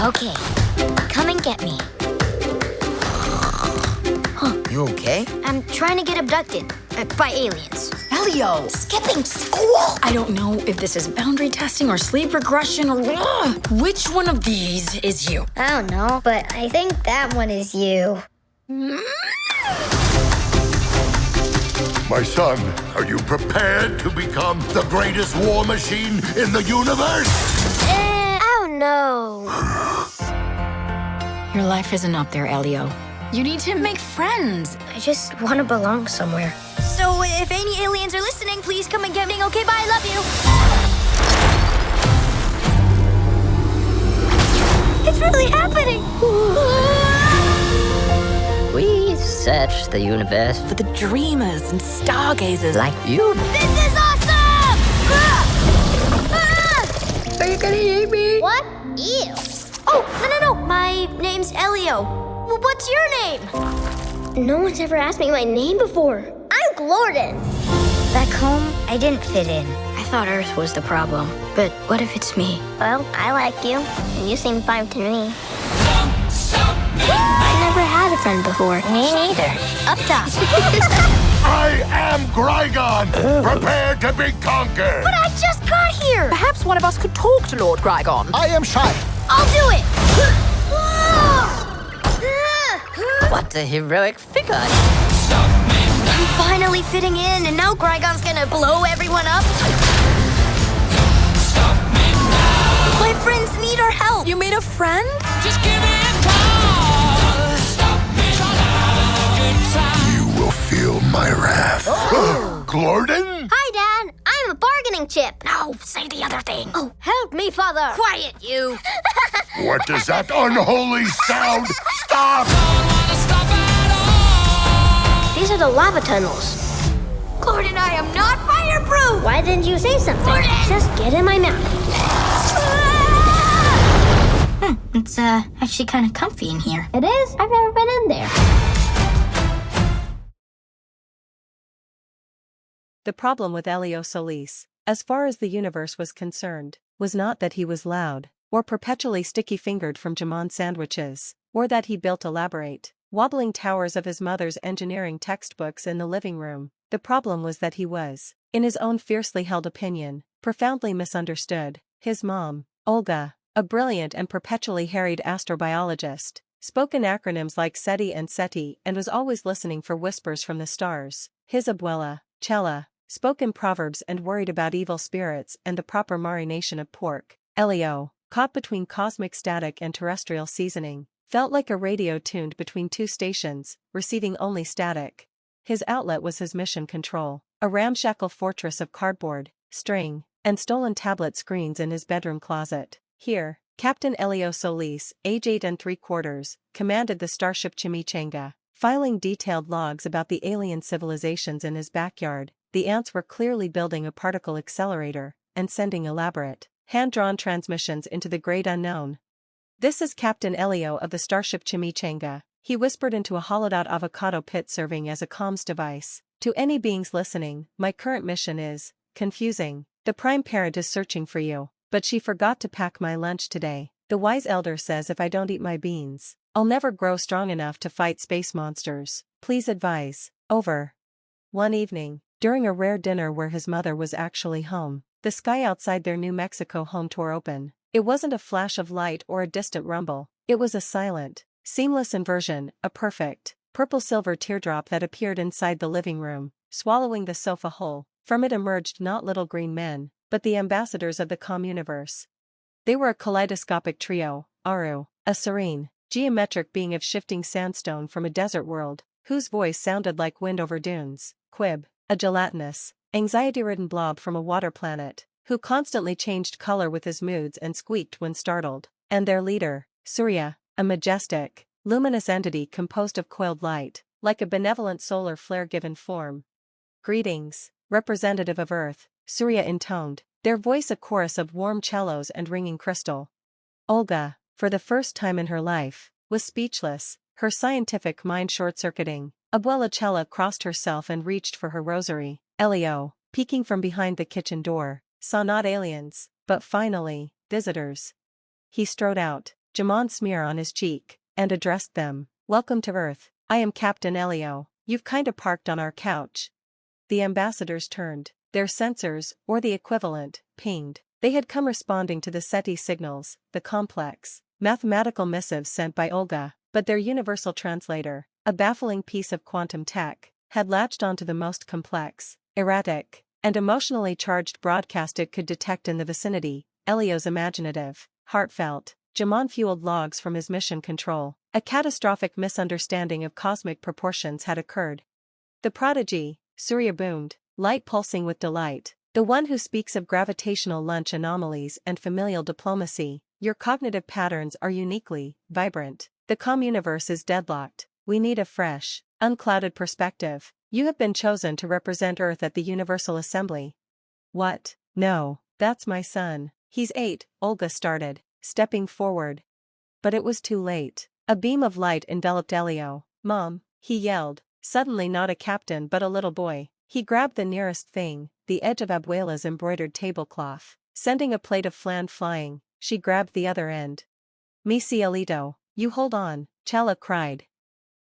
Okay, come and get me. You okay? I'm trying to get abducted by aliens. Elio! Skipping school! I don't know if this is boundary testing or sleep regression or... Which one of these is you? I don't know, but I think that one is you. My son, are you prepared to become the greatest war machine in the universe? I don't know. Your life isn't up there, Elio. You need to make friends. I just want to belong somewhere. So if any aliens are listening, please come and get me. Okay, bye, love you. It's really happening. We search the universe For the dreamers and stargazers like you. This is awesome! Are you gonna eat me? What? Ew. Oh, no. My name's Elio. What's your name? No one's ever asked me my name before. I'm Glordon. Back home, I didn't fit in. I thought Earth was the problem. But what if it's me? Well, I like you, and you seem fine to me. I never had a friend before. Me neither. Up top. I am Grygon, prepared to be conquered. But I just got here. Perhaps one of us could talk to Lord Grygon. I am shy. I'll do it. What a heroic figure. I'm finally fitting in, and now Grygon's gonna blow everyone up. My friends need our help. You made a friend? Just give me a call. Stop me. Good time. You will feel my wrath. Glordon? Hi, Dad. I'm a bargaining chip. No, say the other thing. Oh, help me, Father. Quiet, you. What is that unholy sound? Stop! Stop at all. These are the lava tunnels. Glordon, I am not fireproof. Why didn't you say something? Glordon! Just get in my mouth. It's actually kind of comfy in here. It is? I've never been in there. The problem with Elio Solis, as far as the universe was concerned, was not that he was loud, or perpetually sticky-fingered from jamon sandwiches, or that he built elaborate, wobbling towers of his mother's engineering textbooks in the living room. The problem was that he was, in his own fiercely held opinion, profoundly misunderstood. His mom, Olga, a brilliant and perpetually harried astrobiologist, spoke in acronyms like SETI and SETI and was always listening for whispers from the stars. His abuela, Chela, spoke in proverbs and worried about evil spirits and the proper marination of pork. Elio, caught between cosmic static and terrestrial seasoning, felt like a radio tuned between two stations, receiving only static. His outlet was his mission control, a ramshackle fortress of cardboard, string, and stolen tablet screens in his bedroom closet. Here, Captain Elio Solis, age 8 3/4, commanded the starship Chimichanga, filing detailed logs about the alien civilizations in his backyard. The ants were clearly building a particle accelerator and sending elaborate, hand-drawn transmissions into the great unknown. "This is Captain Elio of the starship Chimichanga," he whispered into a hollowed-out avocado pit serving as a comms device. "To any beings listening, my current mission is confusing. The prime parent is searching for you, but she forgot to pack my lunch today. The wise elder says if I don't eat my beans, I'll never grow strong enough to fight space monsters. Please advise. Over." One evening, during a rare dinner where his mother was actually home, the sky outside their New Mexico home tore open. It wasn't a flash of light or a distant rumble. It was a silent, seamless inversion, a perfect, purple-silver teardrop that appeared inside the living room, swallowing the sofa whole. From it emerged not little green men, but the ambassadors of the communiverse. They were a kaleidoscopic trio: Aru, a serene, geometric being of shifting sandstone from a desert world, whose voice sounded like wind over dunes; Quib, a gelatinous, anxiety-ridden blob from a water planet, who constantly changed color with his moods and squeaked when startled; and their leader, Surya, a majestic, luminous entity composed of coiled light, like a benevolent solar flare given form. "Greetings, representative of Earth," Surya intoned, their voice a chorus of warm cellos and ringing crystal. Olga, for the first time in her life, was speechless, her scientific mind short-circuiting. Abuela Chela crossed herself and reached for her rosary. Elio, peeking from behind the kitchen door, saw not aliens, but finally, visitors. He strode out, Jamon's smear on his cheek, and addressed them. "Welcome to Earth. I am Captain Elio. You've kinda parked on our couch." The ambassadors turned. Their sensors, or the equivalent, pinged. They had come responding to the SETI signals, the complex, mathematical missives sent by Olga, but their universal translator, a baffling piece of quantum tech, had latched onto the most complex, erratic, and emotionally charged broadcast it could detect in the vicinity. Elio's imaginative, heartfelt, Jamon-fueled logs from his mission control. A catastrophic misunderstanding of cosmic proportions had occurred. "The prodigy," Surya boomed, light pulsing with delight. "The one who speaks of gravitational lunch anomalies and familial diplomacy. Your cognitive patterns are uniquely vibrant. The communiverse is deadlocked. We need a fresh, unclouded perspective. You have been chosen to represent Earth at the Universal Assembly." "What? No, that's my son. He's 8, Olga started, stepping forward. But it was too late. A beam of light enveloped Elio. "Mom," he yelled, suddenly not a captain but a little boy. He grabbed the nearest thing, the edge of Abuela's embroidered tablecloth. Sending a plate of flan flying, she grabbed the other end. "Mi cielito, you hold on," Chala cried.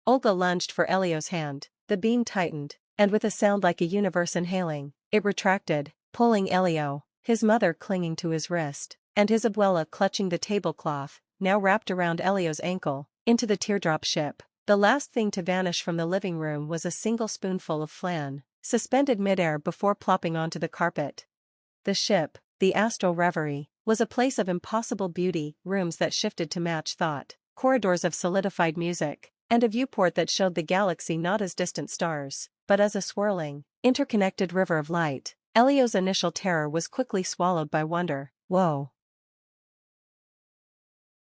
Olga lunged for Elio's hand. The beam tightened, and with a sound like a universe inhaling, it retracted, pulling Elio, his mother clinging to his wrist, and his abuela clutching the tablecloth, now wrapped around Elio's ankle, into the teardrop ship. The last thing to vanish from the living room was a single spoonful of flan, suspended midair before plopping onto the carpet. The ship, the astral reverie, was a place of impossible beauty, rooms that shifted to match thought, corridors of solidified music, and a viewport that showed the galaxy not as distant stars, but as a swirling, interconnected river of light. Elio's initial terror was quickly swallowed by wonder. Whoa!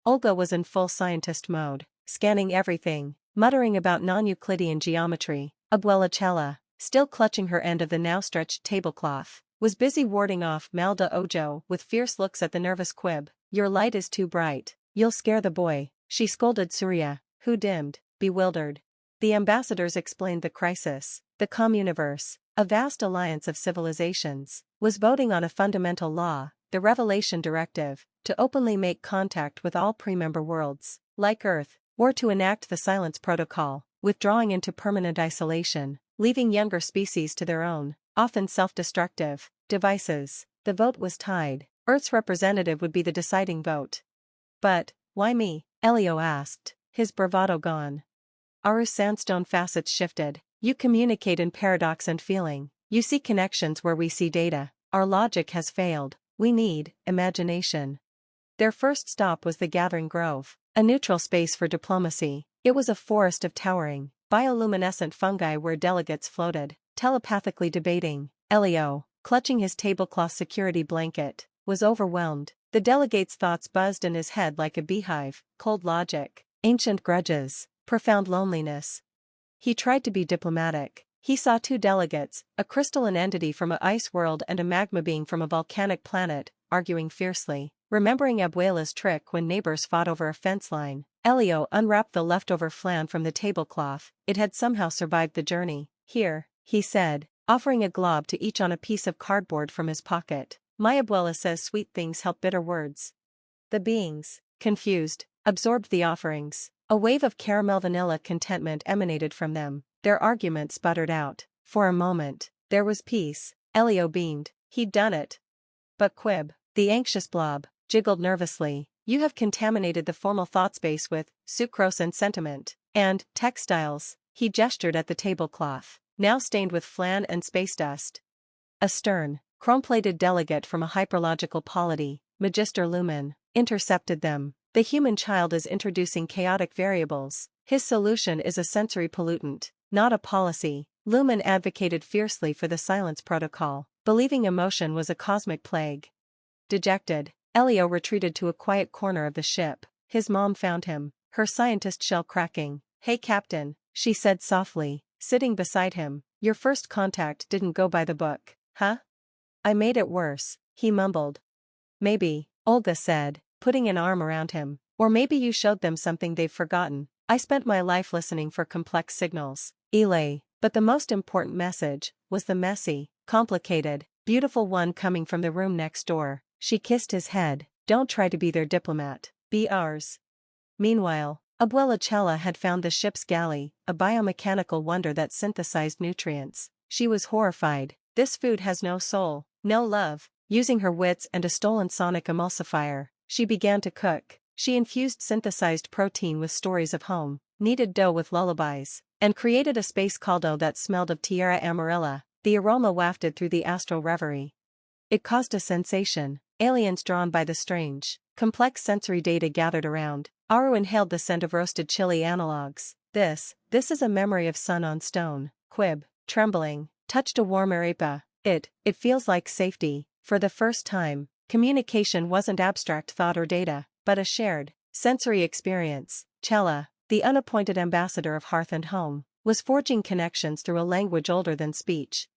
Olga was in full scientist mode, scanning everything, muttering about non-Euclidean geometry. Abuela Chala, still clutching her end of the now-stretched tablecloth, was busy warding off Malda Ojo with fierce looks at the nervous quib. "Your light is too bright. You'll scare the boy," she scolded Surya, who dimmed, bewildered. The ambassadors explained the crisis. The communiverse, a vast alliance of civilizations, was voting on a fundamental law, the Revelation Directive, to openly make contact with all pre-member worlds, like Earth, or to enact the Silence Protocol, withdrawing into permanent isolation, leaving younger species to their own, often self-destructive, devices. The vote was tied. Earth's representative would be the deciding vote. "But, why me?" Elio asked, his bravado gone. Aru's sandstone facets shifted. "You communicate in paradox and feeling. You see connections where we see data. Our logic has failed. We need imagination." Their first stop was the Gathering Grove, a neutral space for diplomacy. It was a forest of towering, bioluminescent fungi where delegates floated, telepathically debating. Elio, clutching his tablecloth security blanket, was overwhelmed. The delegate's thoughts buzzed in his head like a beehive: cold logic, ancient grudges, profound loneliness. He tried to be diplomatic. He saw two delegates, a crystalline entity from an ice world and a magma being from a volcanic planet, arguing fiercely. Remembering Abuela's trick when neighbors fought over a fence line, Elio unwrapped the leftover flan from the tablecloth. It had somehow survived the journey. "Here," he said, offering a glob to each on a piece of cardboard from his pocket. "My abuela says sweet things help bitter words." The beings, confused, absorbed the offerings. A wave of caramel vanilla contentment emanated from them. Their argument sputtered out. For a moment, there was peace. Elio beamed. He'd done it. But Quib, the anxious blob, jiggled nervously. "You have contaminated the formal thought space with sucrose and sentiment, and textiles." He gestured at the tablecloth, now stained with flan and space dust. A stern, chrome-plated delegate from a hyperlogical polity, Magister Lumen, intercepted them. "The human child is introducing chaotic variables. His solution is a sensory pollutant, not a policy." Lumen advocated fiercely for the Silence Protocol, believing emotion was a cosmic plague. Dejected, Elio retreated to a quiet corner of the ship. His mom found him, her scientist shell cracking. "Hey Captain," she said softly, sitting beside him. "Your first contact didn't go by the book, huh?" "I made it worse," he mumbled. "Maybe," Olga said, putting an arm around him. "Or maybe you showed them something they've forgotten. I spent my life listening for complex signals, Elay. But the most important message was the messy, complicated, beautiful one coming from the room next door." She kissed his head. "Don't try to be their diplomat. Be ours." Meanwhile, Abuela Chela had found the ship's galley, a biomechanical wonder that synthesized nutrients. She was horrified. This food has no soul, no love. Using her wits and a stolen sonic emulsifier, she began to cook. She infused synthesized protein with stories of home, kneaded dough with lullabies, and created a space caldo that smelled of Tierra Amarilla. The aroma wafted through the astral reverie. It caused a sensation. Aliens drawn by the strange, complex sensory data gathered around. Aru inhaled the scent of roasted chili analogs. This is a memory of sun on stone. Quib, trembling, touched a warm arepa. It feels like safety. For the first time, communication wasn't abstract thought or data, but a shared, sensory experience. Chela, the unappointed ambassador of hearth and home, was forging connections through a language older than speech.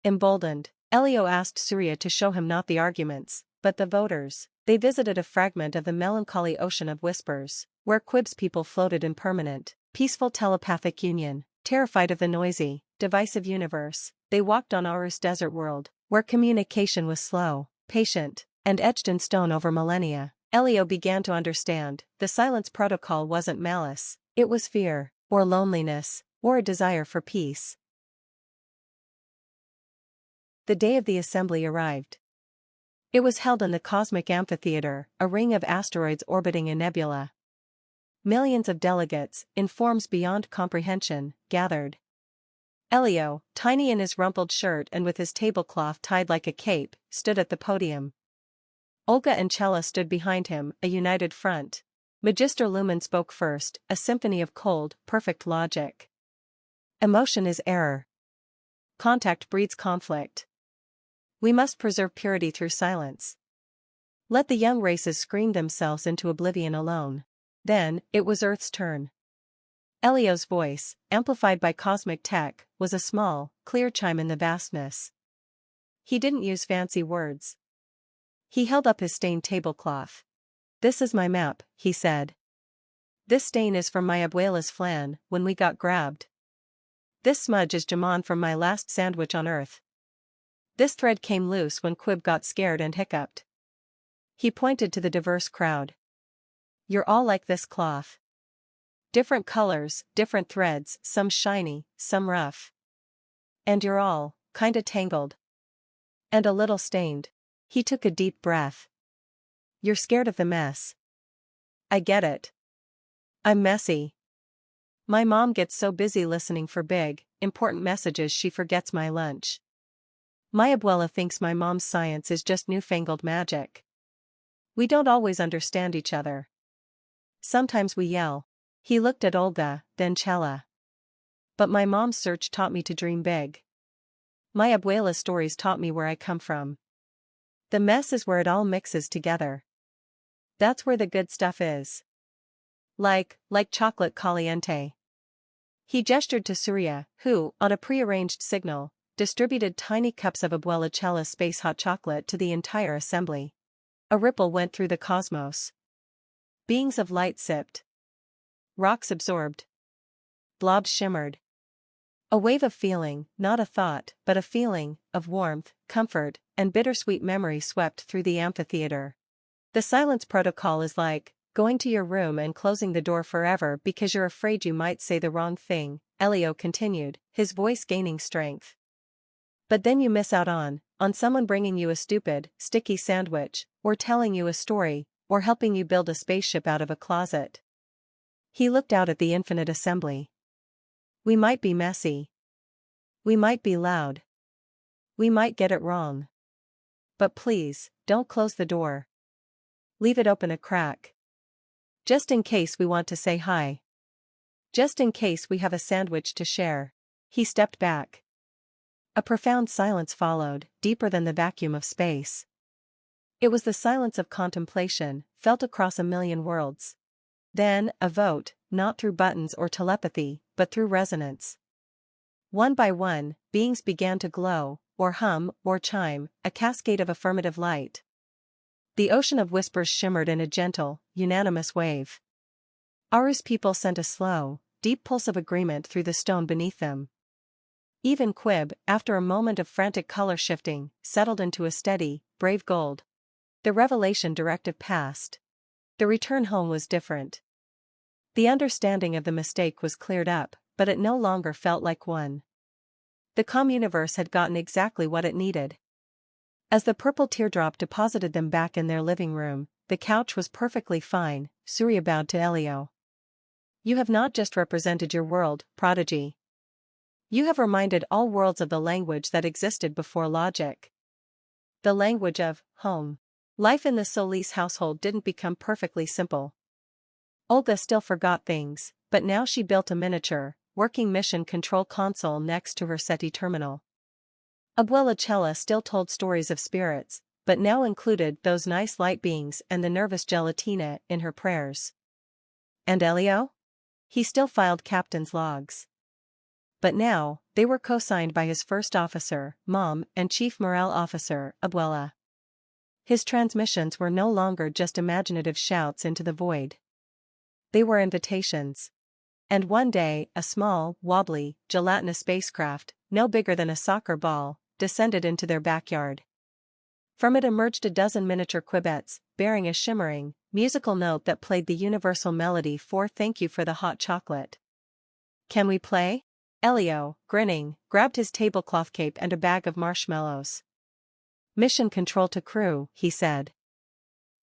Emboldened, Elio asked Surya to show him not the arguments, but the voters. They visited a fragment of the melancholy ocean of whispers, where Quib's people floated in permanent, peaceful telepathic union. Terrified of the noisy, divisive universe, they walked on Aru's desert world, where communication was slow, patient, and etched in stone over millennia. Elio began to understand. The silence protocol wasn't malice, it was fear, or loneliness, or a desire for peace. The day of the assembly arrived. It was held in the cosmic amphitheater, a ring of asteroids orbiting a nebula. Millions of delegates, in forms beyond comprehension, gathered. Elio, tiny in his rumpled shirt and with his tablecloth tied like a cape, stood at the podium. Olga and Chela stood behind him, a united front. Magister Lumen spoke first, a symphony of cold, perfect logic. Emotion is error. Contact breeds conflict. We must preserve purity through silence. Let the young races scream themselves into oblivion alone. Then, it was Earth's turn. Elio's voice, amplified by cosmic tech, was a small, clear chime in the vastness. He didn't use fancy words. He held up his stained tablecloth. "This is my map," he said. "This stain is from my abuela's flan, when we got grabbed. This smudge is jamon from my last sandwich on Earth. This thread came loose when Quib got scared and hiccuped." He pointed to the diverse crowd. "You're all like this cloth. Different colors, different threads, some shiny, some rough. And you're all, kinda tangled. And a little stained." He took a deep breath. "You're scared of the mess. I get it. I'm messy. My mom gets so busy listening for big, important messages she forgets my lunch. My abuela thinks my mom's science is just newfangled magic. We don't always understand each other. Sometimes we yell." He looked at Olga, then Chela. "But my mom's search taught me to dream big. My abuela's stories taught me where I come from. The mess is where it all mixes together. That's where the good stuff is. Like chocolate caliente." He gestured to Surya, who, on a prearranged signal, distributed tiny cups of Abuela Chela's space hot chocolate to the entire assembly. A ripple went through the cosmos. Beings of light sipped. Rocks absorbed. Blobs shimmered. A wave of feeling, not a thought, but a feeling, of warmth, comfort, and bittersweet memory swept through the amphitheater. The silence protocol is like going to your room and closing the door forever because you're afraid you might say the wrong thing, Elio continued, his voice gaining strength. But then you miss out on someone bringing you a stupid, sticky sandwich, or telling you a story, or helping you build a spaceship out of a closet. He looked out at the infinite assembly. We might be messy. We might be loud. We might get it wrong. But please, don't close the door. Leave it open a crack. Just in case we want to say hi. Just in case we have a sandwich to share." He stepped back. A profound silence followed, deeper than the vacuum of space. It was the silence of contemplation, felt across a million worlds. Then, a vote, not through buttons or telepathy, but through resonance. One by one, beings began to glow, or hum, or chime, a cascade of affirmative light. The ocean of whispers shimmered in a gentle, unanimous wave. Aru's people sent a slow, deep pulse of agreement through the stone beneath them. Even Quib, after a moment of frantic color shifting, settled into a steady, brave gold. The revelation directive passed. The return home was different. The understanding of the mistake was cleared up, but it no longer felt like one. The communiverse had gotten exactly what it needed. As the purple teardrop deposited them back in their living room, the couch was perfectly fine. Surya bowed to Elio. You have not just represented your world, prodigy. You have reminded all worlds of the language that existed before logic. The language of home. Life in the Solis household didn't become perfectly simple. Olga still forgot things, but now she built a miniature, working mission control console next to her SETI terminal. Abuela Chela still told stories of spirits, but now included those nice light beings and the nervous gelatina in her prayers. And Elio? He still filed captain's logs. But now, they were co-signed by his first officer, Mom, and chief morale officer, Abuela. His transmissions were no longer just imaginative shouts into the void. They were invitations. And one day, a small, wobbly, gelatinous spacecraft, no bigger than a soccer ball, descended into their backyard. From it emerged a dozen miniature quibettes, bearing a shimmering, musical note that played the universal melody for "Thank You for the Hot Chocolate." "Can we play?" Elio, grinning, grabbed his tablecloth cape and a bag of marshmallows. "Mission control to crew," he said.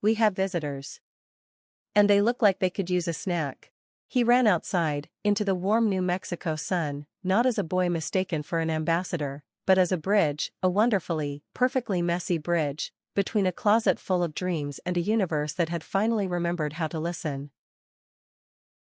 "We have visitors. And they look like they could use a snack." He ran outside, into the warm New Mexico sun, not as a boy mistaken for an ambassador, but as a bridge, a wonderfully, perfectly messy bridge, between a closet full of dreams and a universe that had finally remembered how to listen.